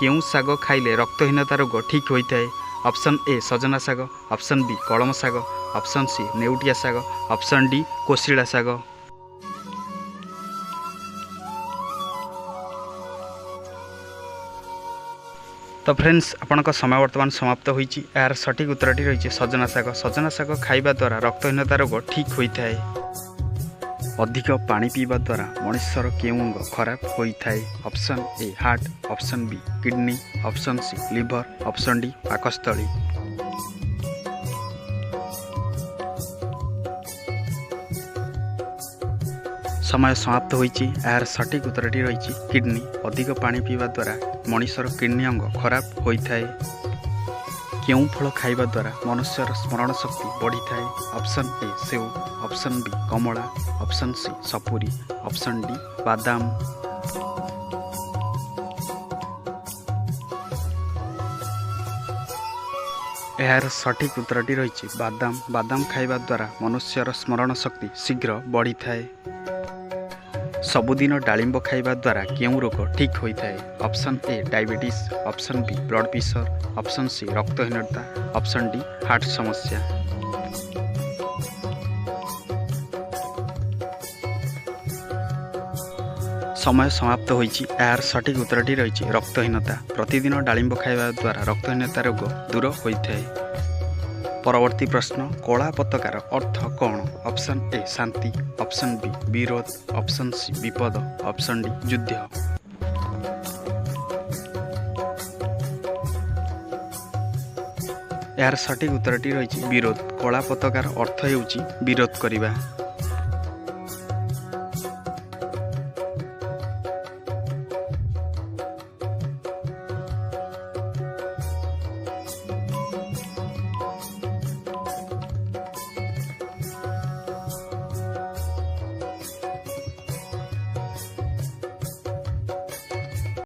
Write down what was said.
केउं साग खाइले रक्तहीनता रोग ठीक होता है? ऑप्शन ए सजना साग, ऑप्शन बी कलम साग, ऑप्शन सी नेउटिया साग, ऑप्शन डी कोशिला साग। तो फ्रेंड्स आपण समय वर्तमान समाप्त होइछि। यार सठिक उत्तरटी रही सजना साग। सजना साग खाइबा द्वारा रक्तहीनता रोग ठीक होता है। अधिक पानी पीवा द्वारा मनुष्यर केउं अंग खराब होता है? Option A heart, option B kidney, option C liver, option D पाकस्थली। समय समाप्त होइछि। यार सठिक उत्तरटी रही किडनी। अधिक पानी पीवा द्वारा मनुष्यर किडनी अंग खराब होता है। केउं फल खाइबा द्वारा मनुष्यर स्मरण शक्ति बढ़ी थाए? ऑप्शन ए सेव, ऑप्शन बी कमला, ऑप्शन सी सपुरी, ऑप्शन डी बादाम। यार सठिक उत्तरटी रही बादाम। बादाम खाइबा द्वारा मनुष्यर स्मरण शक्ति शीघ्र बढ़ी थाए। सबुदिन डालिंब खाइबा द्वारा केउं रोग ठीक होता है? Option A diabetes, option B blood pressure, option C रक्तहीनता, ऑप्शन डी हार्ट समस्या। समय समाप्त होइछि। यार सठिक उत्तरटी रही रक्तहीनता। प्रतिदिन डालिंब खाइबा द्वारा रक्तहीनता रोग दूर होता है। परवर्ती प्रश्न, कला पताकार अर्थ कौन? ऑप्शन ए शांति, ऑप्शन बी विरोध, ऑप्शन सी विपद, ऑप्शन डी युद्ध। यार सठिक उत्तरटी रही विरोध। कला पताकार अर्थ हेउछि विरोध करिबा।